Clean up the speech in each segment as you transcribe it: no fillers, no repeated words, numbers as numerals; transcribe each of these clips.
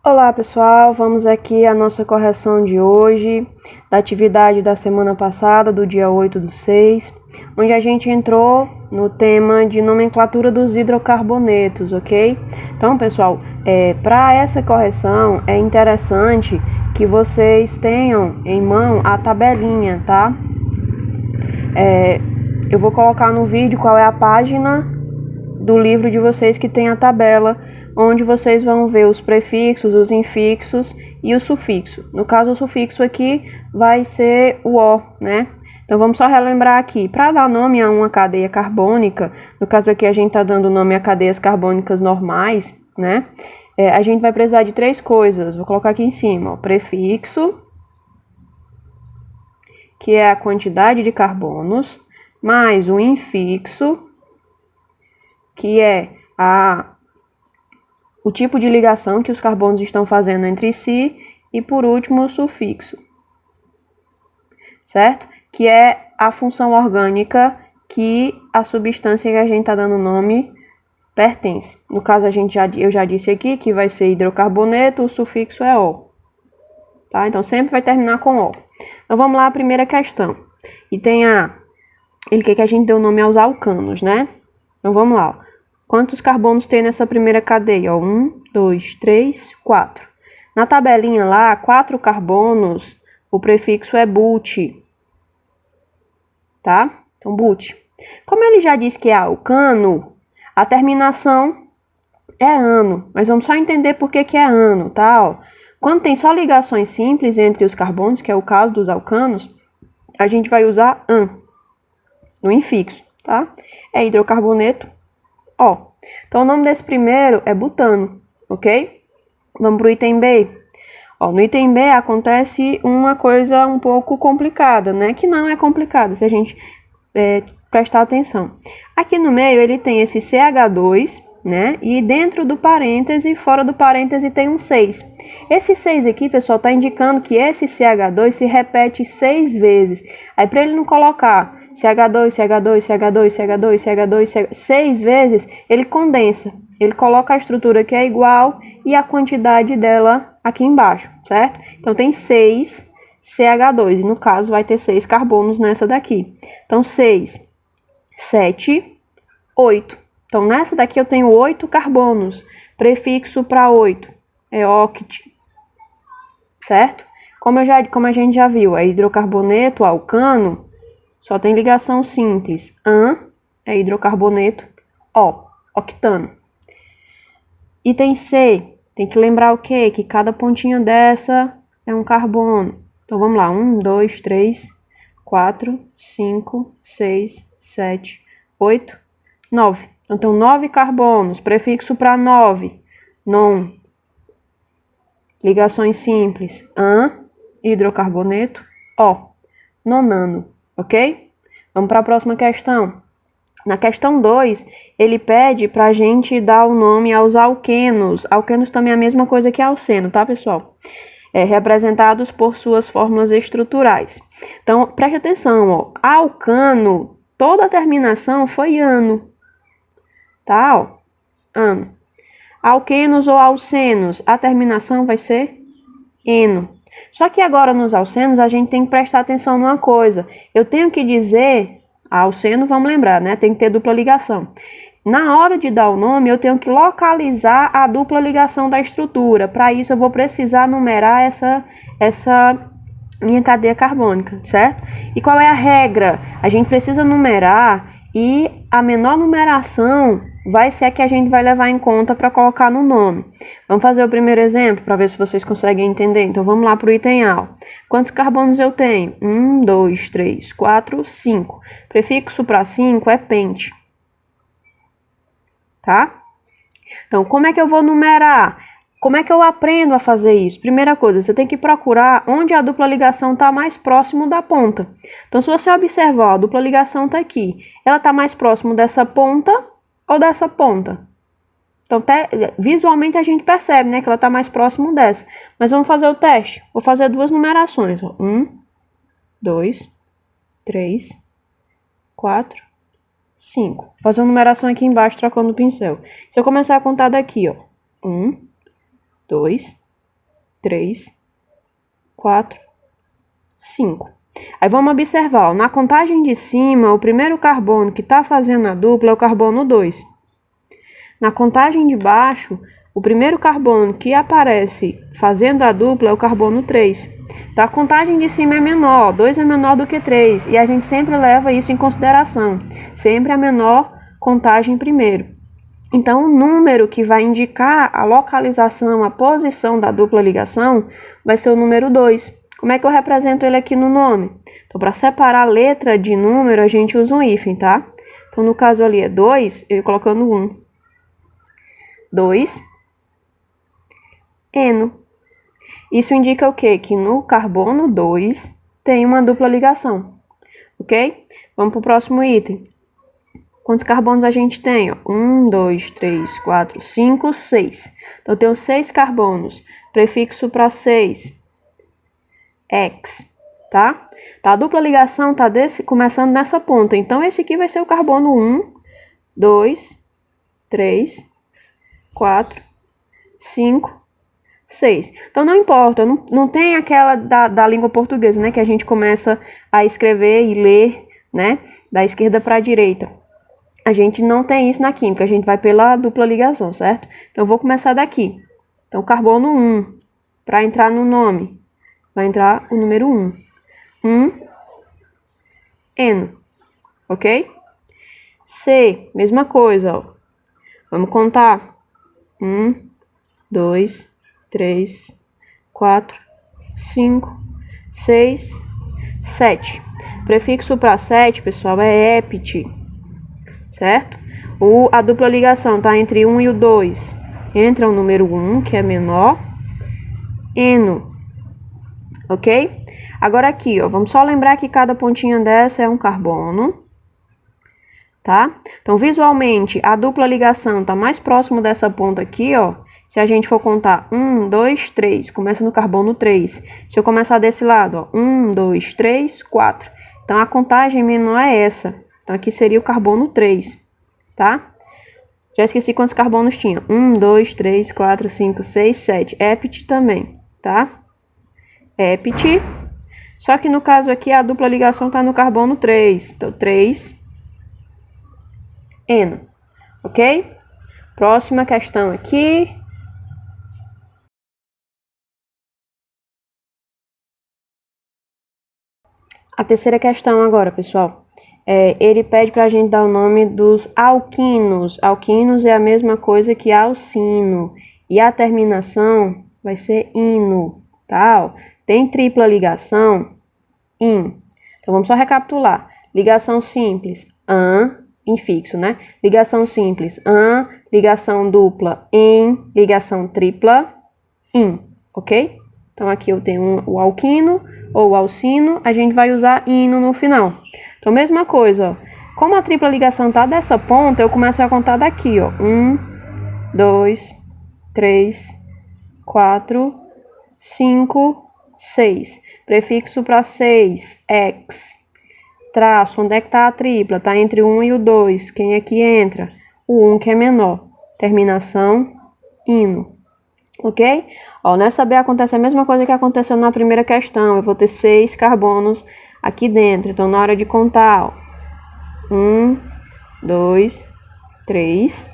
Olá pessoal, vamos aqui à nossa correção de hoje, da atividade da semana passada, do dia 8/6, onde a gente entrou no tema de nomenclatura dos hidrocarbonetos, ok? Então pessoal, para essa correção é interessante que vocês tenham em mão a tabelinha, tá? Eu vou colocar no vídeo qual é a página do livro de vocês que tem a tabela, onde vocês vão ver os prefixos, os infixos e o sufixo. No caso, o sufixo aqui vai ser o O, né? Então, vamos só relembrar aqui. Para dar nome a uma cadeia carbônica, no caso aqui a gente está dando nome a cadeias carbônicas normais, né? A gente vai precisar de três coisas. Vou colocar aqui em cima, ó, prefixo, que é a quantidade de carbonos, mais o infixo, que é o tipo de ligação que os carbonos estão fazendo entre si, e por último o sufixo, certo? Que é a função orgânica que a substância que a gente está dando nome pertence. No caso, eu já disse aqui que vai ser hidrocarboneto, o sufixo é O. Tá? Então, sempre vai terminar com O. Então, vamos lá, a primeira questão. E tem ele quer que a gente dê o nome aos alcanos, né? Então, vamos lá. Quantos carbonos tem nessa primeira cadeia? 1, 2, 3, 4. Na tabelinha lá, 4 carbonos, o prefixo é but. Tá? Então, but. Como ele já disse que é alcano, a terminação é ano. Mas vamos só entender por que é ano, tá? Ó, quando tem só ligações simples entre os carbonos, que é o caso dos alcanos, a gente vai usar an no infixo, tá? É hidrocarboneto, ó. Então, o nome desse primeiro é butano, ok? Vamos para o item B. Ó, no item B acontece uma coisa um pouco complicada, né? Que não é complicada, se a gente prestar atenção. Aqui no meio ele tem esse CH2, né? E dentro do parêntese, fora do parêntese, tem um 6. Esse 6 aqui, pessoal, está indicando que esse CH2 se repete 6 vezes. Aí, para ele não colocar CH2, CH2, CH2, CH2, CH2, 6 vezes, ele condensa. Ele coloca a estrutura que é igual e a quantidade dela aqui embaixo, certo? Então, tem 6 CH2, e no caso vai ter 6 carbonos nessa daqui. Então, 6, 7, 8. Então, nessa daqui eu tenho 8 carbonos. Prefixo para 8 é oct, certo? Como a gente já viu, é hidrocarboneto, alcano, só tem ligação simples. An é hidrocarboneto, O, octano. Item C, tem que lembrar o quê? Que cada pontinha dessa é um carbono. Então, vamos lá. 1, 2, 3, 4, 5, 6, 7, 8, 9. Então, 9 carbonos. Prefixo para 9, non. Ligações simples. An, hidrocarboneto, O, nonano. Ok? Vamos para a próxima questão. Na questão 2, ele pede para a gente dar o nome aos alquenos. Alquenos também é a mesma coisa que alceno, tá, pessoal? Representados por suas fórmulas estruturais. Então, preste atenção, ó. Alcano, toda a terminação foi ano. Tá, ó. Ano. Alquenos ou alcenos, a terminação vai ser eno. Só que agora nos alcenos a gente tem que prestar atenção numa coisa. Eu tenho que dizer, alceno, vamos lembrar, né? Tem que ter dupla ligação. Na hora de dar o nome, eu tenho que localizar a dupla ligação da estrutura. Para isso, eu vou precisar numerar essa minha cadeia carbônica, certo? E qual é a regra? A gente precisa numerar e a menor numeração vai ser a que a gente vai levar em conta para colocar no nome. Vamos fazer o primeiro exemplo para ver se vocês conseguem entender. Então, vamos lá para o item A. Quantos carbonos eu tenho? 1, 2, 3, 4, 5. Prefixo para 5 é pente. Tá? Então, como é que eu vou numerar? Como é que eu aprendo a fazer isso? Primeira coisa, você tem que procurar onde a dupla ligação está mais próximo da ponta. Então, se você observar, a dupla ligação está aqui. Ela está mais próximo dessa ponta ou dessa ponta? Então, visualmente a gente percebe, né, que ela está mais próximo dessa. Mas vamos fazer o teste. Vou fazer duas numerações. 1, 2, 3, 4, 5. Vou fazer uma numeração aqui embaixo, trocando o pincel. Se eu começar a contar daqui, ó. 1, 2, 3, 4, 5. Aí vamos observar, ó, na contagem de cima, o primeiro carbono que está fazendo a dupla é o carbono 2. Na contagem de baixo, o primeiro carbono que aparece fazendo a dupla é o carbono 3. Então, a contagem de cima é menor, 2 é menor do que 3, e a gente sempre leva isso em consideração. Sempre a menor contagem primeiro. Então, o número que vai indicar a localização, a posição da dupla ligação, vai ser o número 2. Como é que eu represento ele aqui no nome? Então, para separar a letra de número, a gente usa um hífen, tá? Então, no caso ali é 2, eu colocando 1. 2, eno. Isso indica o quê? Que no carbono 2 tem uma dupla ligação, ok? Vamos para o próximo item. Quantos carbonos a gente tem? 1, 2, 3, 4, 5, 6. Então, eu tenho 6 carbonos. Prefixo para 6. X, tá? A dupla ligação tá começando nessa ponta. Então, esse aqui vai ser o carbono 1, 2, 3, 4, 5, 6. Então, não importa, não tem aquela da língua portuguesa, né? Que a gente começa a escrever e ler, né? Da esquerda para a direita. A gente não tem isso na química, a gente vai pela dupla ligação, certo? Então, eu vou começar daqui. Então, carbono 1, para entrar no nome, vai entrar o número 1. 1, eno, ok? C, mesma coisa, ó. Vamos contar. 1, 2, 3, 4, 5, 6, 7. Prefixo para 7, pessoal, é epit, certo? A dupla ligação está entre 1 e o 2. Entra o número 1, que é menor, eno, ok? Agora aqui, ó, vamos só lembrar que cada pontinha dessa é um carbono, tá? Então, visualmente, a dupla ligação está mais próximo dessa ponta aqui, ó. Se a gente for contar 1, 2, 3, começa no carbono 3. Se eu começar desse lado, ó, 1, 2, 3, 4. Então, a contagem menor é essa. Então, aqui seria o carbono 3, tá? Já esqueci quantos carbonos tinha. 1, 2, 3, 4, 5, 6, 7. Epit também, tá? Epit. Só que no caso aqui, a dupla ligação está no carbono 3. Então, 3, eno, ok? Próxima questão aqui. A terceira questão agora, pessoal. Ele pede para a gente dar o nome dos alquinos. Alquinos é a mesma coisa que alcino. E a terminação vai ser ino, tá? Tem tripla ligação, in. Então, vamos só recapitular. Ligação simples, an, infixo, né? Ligação simples, an. Ligação dupla, em. Ligação tripla, in, ok? Então, aqui eu tenho o alquino ou o alcino, a gente vai usar ino no final. Então, mesma coisa, ó. Como a tripla ligação tá dessa ponta, eu começo a contar daqui, ó. 1, 2, 3, 4, 5, 6. Prefixo para 6, x. Traço, onde é que tá a tripla? Tá entre o 1 e o 2. Quem é que entra? O 1, que é menor. Terminação, ino. Ok? Ó, nessa B acontece a mesma coisa que aconteceu na primeira questão. Eu vou ter 6 carbonos aqui dentro. Então, na hora de contar, ó. 1, 2, 3.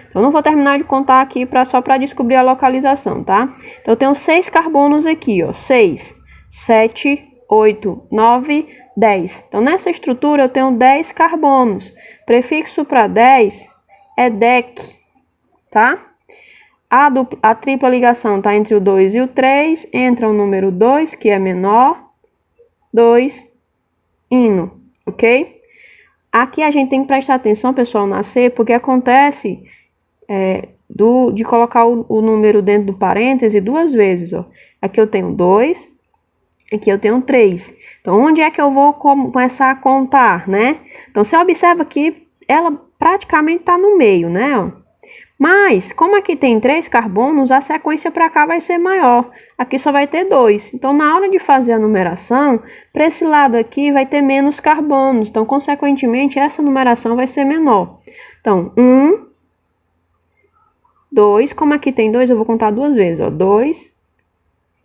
Então, não vou terminar de contar aqui só para descobrir a localização, tá? Então, eu tenho 6 carbonos aqui, ó. 6, 7, 8, 9, 10. Então, nessa estrutura, eu tenho 10 carbonos. Prefixo para 10 é dec, tá? A tripla ligação está entre o 2 e o 3. Entra o número 2, que é menor. 2, ino, ok? Aqui a gente tem que prestar atenção, pessoal, na C, porque acontece de colocar o número dentro do parêntese 2 vezes, ó. Aqui eu tenho 2, aqui eu tenho 3. Então, onde é que eu vou começar a contar, né? Então, você observa que ela praticamente está no meio, né, ó. Mas, como aqui tem 3 carbonos, a sequência para cá vai ser maior. Aqui só vai ter 2. Então, na hora de fazer a numeração, para esse lado aqui vai ter menos carbonos. Então, consequentemente, essa numeração vai ser menor. Então, 1, 2, como aqui tem 2, eu vou contar 2 vezes. 2,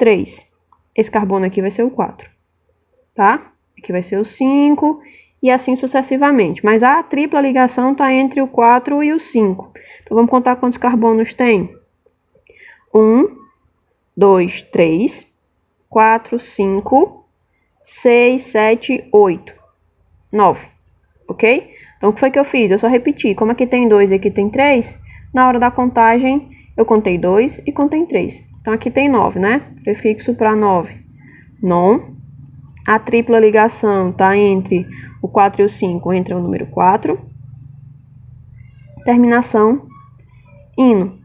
3. Esse carbono aqui vai ser o 4, tá? Aqui vai ser o 5 e assim sucessivamente. Mas a tripla ligação está entre o 4 e o 5. Então, vamos contar quantos carbonos tem. 1, 2, 3, 4, 5, 6, 7, 8, 9. Ok? Então, o que foi que eu fiz? Eu só repeti. Como aqui tem 2 e aqui tem 3, na hora da contagem, eu contei 2 e contei 3. Então, aqui tem 9, né? Prefixo para 9. Non. A tripla ligação está entre o 4 e o 5, entra o número 4. Terminação, ino.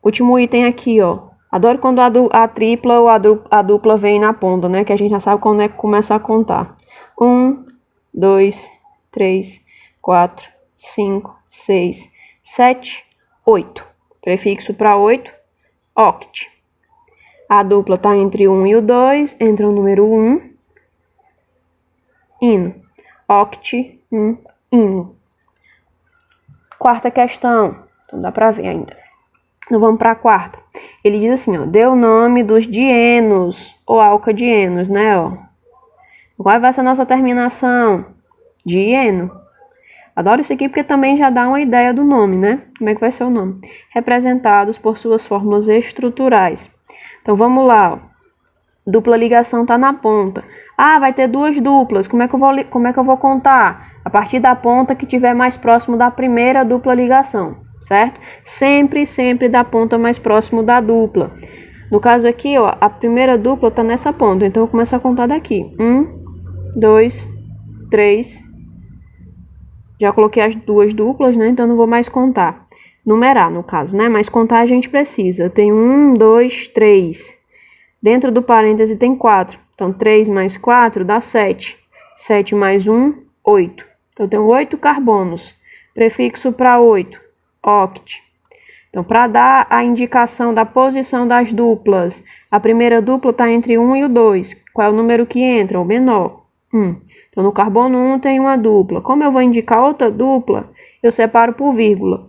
Último item aqui, ó. Adoro quando a tripla ou a dupla vem na ponta, né? Que a gente já sabe quando é que começa a contar. 1, 2, 3, 4, 5, 6, 7, 8. Prefixo para 8, oct. A dupla está entre o 1 e o 2, entra o número 1, ino. Oct, ino. Quarta questão. Então, dá para ver ainda. Então, vamos para a quarta. Ele diz assim, ó. Dê o nome dos dienos, ou alcadienos, né, ó. Qual vai ser a nossa terminação? Dieno. Adoro isso aqui porque também já dá uma ideia do nome, né? Como é que vai ser o nome? Representados por suas fórmulas estruturais. Então, vamos lá, ó. Dupla ligação está na ponta. Ah, vai ter duas duplas. Como é que eu vou contar? A partir da ponta que estiver mais próximo da primeira dupla ligação, certo? Sempre da ponta mais próximo da dupla. No caso aqui, ó, a primeira dupla está nessa ponta. Então, eu começo a contar daqui. 1, 2, 3. Já coloquei as duas duplas, né? Então, não vou mais contar. Numerar, no caso, né? Mas contar a gente precisa. Tem 1, 2, 3. Dentro do parêntese tem 4. Então, 3 mais 4 dá 7. 7 mais 1, 8. Então, eu tenho 8 carbonos. Prefixo para 8, oct. Então, para dar a indicação da posição das duplas, a primeira dupla está entre 1 e o 2. Qual é o número que entra? O menor, 1. Então, no carbono 1 tem uma dupla. Como eu vou indicar outra dupla, eu separo por vírgula.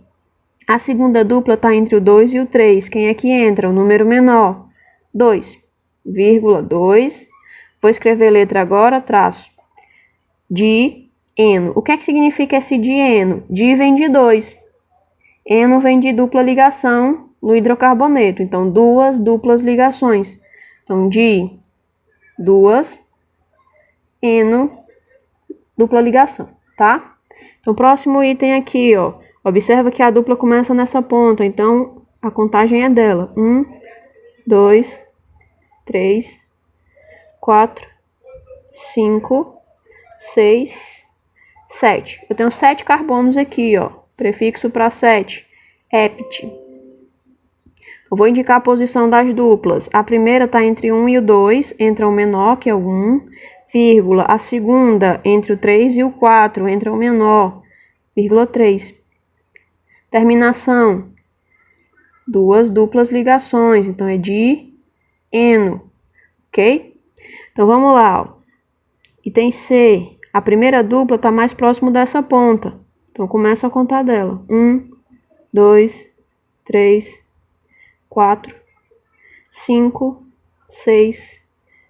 A segunda dupla está entre o 2 e o 3. Quem é que entra? O número menor, 2, vírgula, 2. Vou escrever letra agora, traço. Dieno. O que é que significa esse dieno? Di vem de 2. Eno vem de dupla ligação no hidrocarboneto. Então, duas duplas ligações. Então, di, duas, eno, dupla ligação, tá? Então, próximo item aqui, ó. Observa que a dupla começa nessa ponta. Então, a contagem é dela. 1, 2, 3, 4, 5, 6, 7. Eu tenho 7 carbonos aqui, ó. Prefixo para 7, hept. Eu vou indicar a posição das duplas. A primeira está entre 1 e o 2, entra o menor, que é o 1, vírgula. A segunda, entre o 3 e o 4, entra o menor, vírgula 3. Terminação, duas duplas ligações. Então, é dieno, ok? Então, vamos lá, ó. Item C. A primeira dupla está mais próximo dessa ponta. Então, começo a contar dela. 1, 2, 3, 4, 5, 6,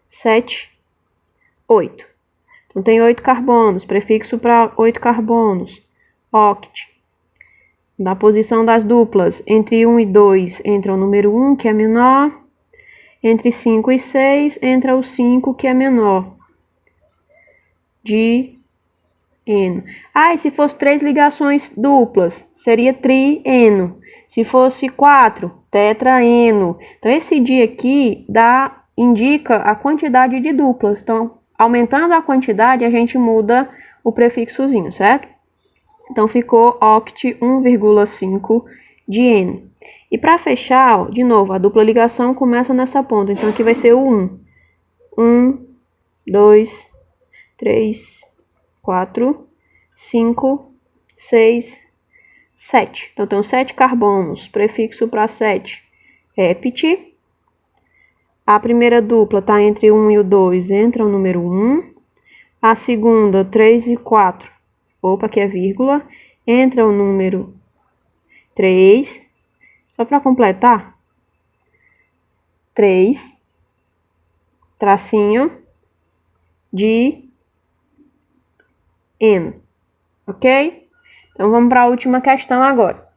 7, 8. Então, tem 8 carbonos. Prefixo para 8 carbonos. Oct. Da posição das duplas, entre 1 e 2 entra o número 1, que é menor. Entre 5 e 6 entra o 5, que é menor. Dieno. Ah, e se fosse 3 ligações duplas, seria trieno. Se fosse 4, tetraeno. Então, esse di aqui indica a quantidade de duplas. Então, aumentando a quantidade, a gente muda o prefixozinho, certo? Então, ficou oct 1,5 dieno. E para fechar, ó, de novo, a dupla ligação começa nessa ponta. Então, aqui vai ser o 1. 1, 2, 3, 4, 5, 6, 7. Então, eu tenho 7 carbonos. Prefixo para 7, hept. A primeira dupla está entre 1 e o 2, entra o número 1. A segunda, 3 e 4. Opa, aqui é vírgula. Entra o número 3. Só para completar. 3, tracinho, de N, ok? Então, vamos para a última questão agora.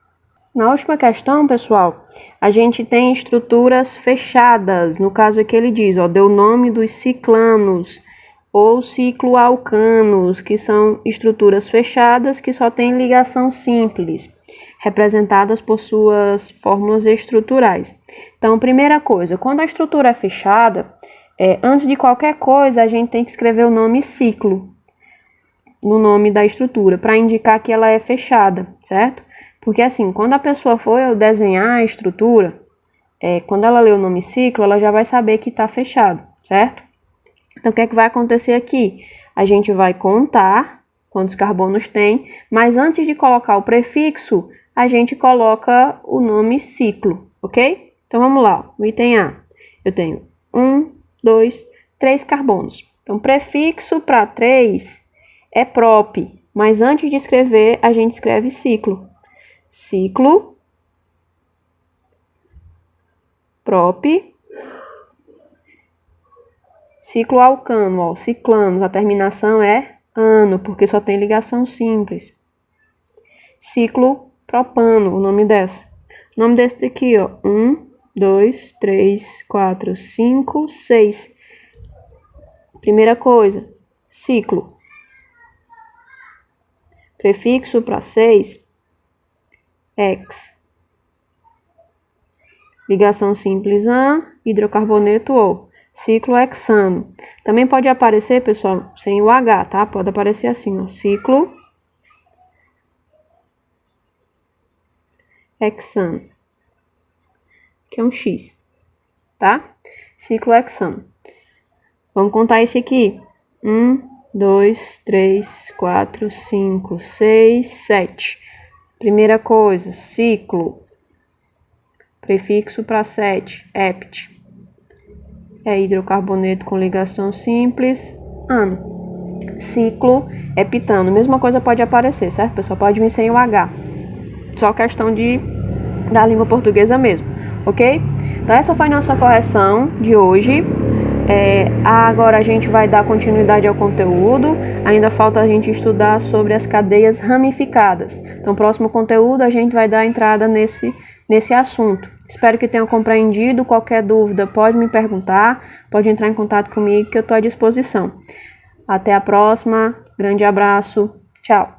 Na última questão, pessoal, a gente tem estruturas fechadas. No caso aqui ele diz, ó, deu o nome dos ciclanos ou cicloalcanos, que são estruturas fechadas que só têm ligação simples, representadas por suas fórmulas estruturais. Então, primeira coisa, quando a estrutura é fechada, antes de qualquer coisa, a gente tem que escrever o nome ciclo no nome da estrutura, para indicar que ela é fechada, certo? Porque assim, quando a pessoa for desenhar a estrutura, quando ela lê o nome ciclo, ela já vai saber que está fechado, certo? Então, o que é que vai acontecer aqui? A gente vai contar quantos carbonos tem, mas antes de colocar o prefixo, a gente coloca o nome ciclo, ok? Então, vamos lá. O item A, eu tenho 1, 2, 3 carbonos. Então, prefixo para 3 é prop, mas antes de escrever, a gente escreve ciclo. Ciclo, prop, cicloalcano, ó, ciclanos, a terminação é ano, porque só tem ligação simples. Ciclo propano, o nome dessa. O nome desse daqui, ó, 1, 2, 3, 4, 5, 6. Primeira coisa, ciclo. Prefixo para 6, X. Ligação simples an, hidrocarboneto O. Ciclo hexano. Também pode aparecer, pessoal, sem o H, tá? Pode aparecer assim, ó. Ciclo hexano. Que é um X, tá? Ciclo hexano. Vamos contar esse aqui. 1, 2, 3, 4, 5, 6, 7. Primeira coisa, ciclo. Prefixo para 7, hept. É hidrocarboneto com ligação simples, ano. Ciclo heptano. Mesma coisa pode aparecer, certo, pessoal? Pode vir sem o H. Só questão da língua portuguesa mesmo, ok? Então, essa foi nossa correção de hoje. Agora a gente vai dar continuidade ao conteúdo. Ainda falta a gente estudar sobre as cadeias ramificadas. Então, próximo conteúdo a gente vai dar entrada nesse assunto. Espero que tenham compreendido. Qualquer dúvida pode me perguntar, pode entrar em contato comigo que eu estou à disposição. Até a próxima, grande abraço, tchau!